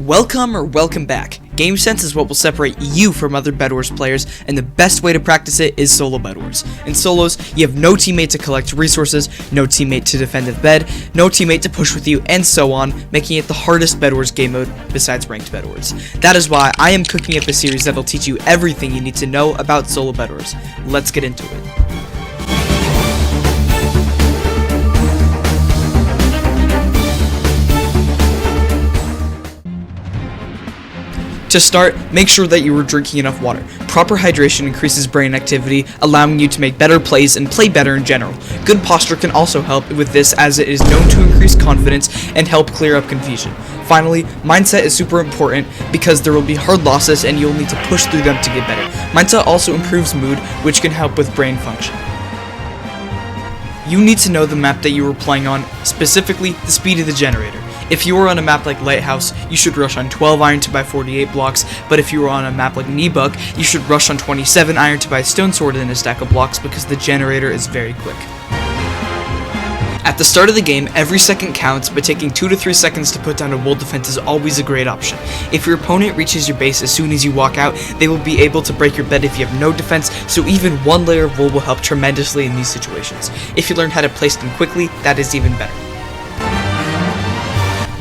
Welcome back. Game sense is what will separate you from other Bedwars players, and the best way to practice it is solo Bedwars. In solos, you have no teammate to collect resources, no teammate to defend the bed, no teammate to push with you, and so on, making it the hardest Bedwars game mode besides ranked Bedwars. That is why I am cooking up a series that will teach you everything you need to know about solo Bedwars. Let's get into it. To start, make sure that you are drinking enough water. Proper hydration increases brain activity, allowing you to make better plays and play better in general. Good posture can also help with this, as it is known to increase confidence and help clear up confusion. Finally, mindset is super important because there will be hard losses and you'll need to push through them to get better. Mindset also improves mood, which can help with brain function. You need to know the map that you are playing on, specifically the speed of the generator. If you are on a map like Lighthouse, you should rush on 12 iron to buy 48 blocks, but if you are on a map like Kneebuck, you should rush on 27 iron to buy Stone Sword and a stack of blocks because the generator is very quick. At the start of the game, every second counts, but taking 2 to 3 seconds to put down a wall defense is always a great option. If your opponent reaches your base as soon as you walk out, they will be able to break your bed if you have no defense, so even one layer of wool will help tremendously in these situations. If you learn how to place them quickly, that is even better.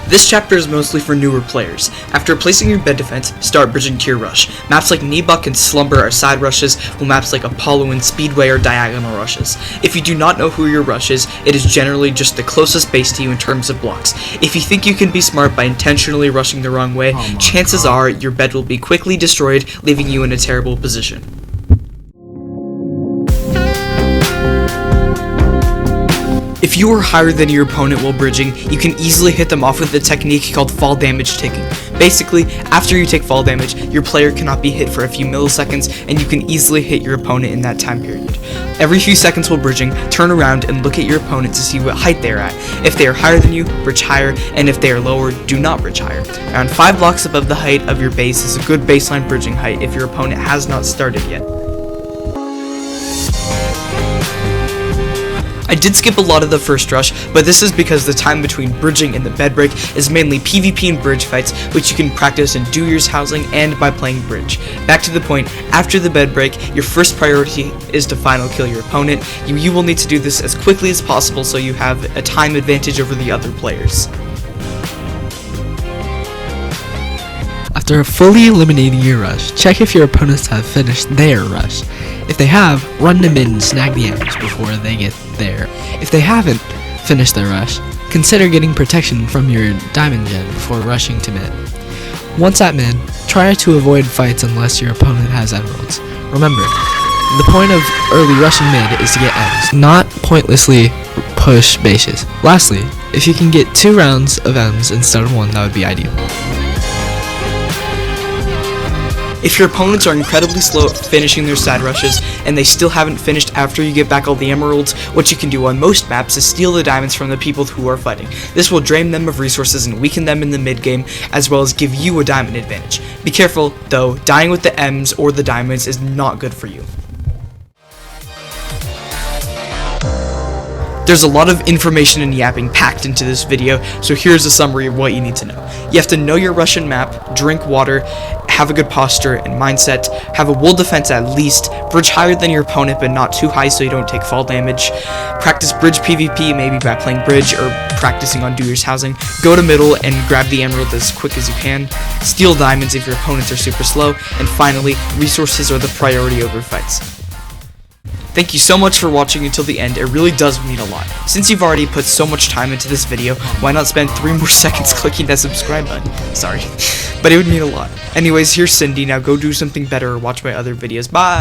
This chapter is mostly for newer players. After placing your bed defense, start bridging to your rush. Maps like Kneebuck and Slumber are side rushes, while maps like Apollo and Speedway are diagonal rushes. If you do not know who your rush is, it is generally just the closest base to you in terms of blocks. If you think you can be smart by intentionally rushing the wrong way, chances are your bed will be quickly destroyed, leaving you in a terrible position. If you are higher than your opponent while bridging, you can easily hit them off with a technique called fall damage taking. Basically, after you take fall damage, your player cannot be hit for a few milliseconds, and you can easily hit your opponent in that time period. Every few seconds while bridging, turn around and look at your opponent to see what height they are at. If they are higher than you, bridge higher, and if they are lower, do not bridge higher. Around 5 blocks above the height of your base is a good baseline bridging height if your opponent has not started yet. I did skip a lot of the first rush, but this is because the time between bridging and the bed break is mainly PvP and bridge fights, which you can practice in Doers housing and by playing bridge. Back to the point, after the bed break, your first priority is to final kill your opponent. You will need to do this as quickly as possible so you have a time advantage over the other players. After fully eliminating your rush, check if your opponents have finished their rush. If they have, run to mid and snag the amps before they get there. If they haven't finished their rush, consider getting protection from your diamond gen before rushing to mid. Once at mid, try to avoid fights unless your opponent has emeralds. Remember, the point of early rushing mid is to get M's, not pointlessly push bases. Lastly, if you can get 2 rounds of M's instead of 1, that would be ideal. If your opponents are incredibly slow at finishing their side rushes, and they still haven't finished after you get back all the emeralds, what you can do on most maps is steal the diamonds from the people who are fighting. This will drain them of resources and weaken them in the mid game, as well as give you a diamond advantage. Be careful, though, dying with the M's or the diamonds is not good for you. There's a lot of information and yapping packed into this video, so here's a summary of what you need to know. You have to know your Russian map, drink water, have a good posture and mindset, have a wool defense at least, bridge higher than your opponent but not too high so you don't take fall damage, practice bridge PvP maybe by playing bridge or practicing on Doers housing, go to middle and grab the emerald as quick as you can, steal diamonds if your opponents are super slow, and finally, resources are the priority over fights. Thank you so much for watching until the end, it really does mean a lot. Since you've already put so much time into this video, why not spend 3 more seconds clicking that subscribe button? Sorry, but it would mean a lot. Anyways, here's Cindy, now go do something better or watch my other videos, bye!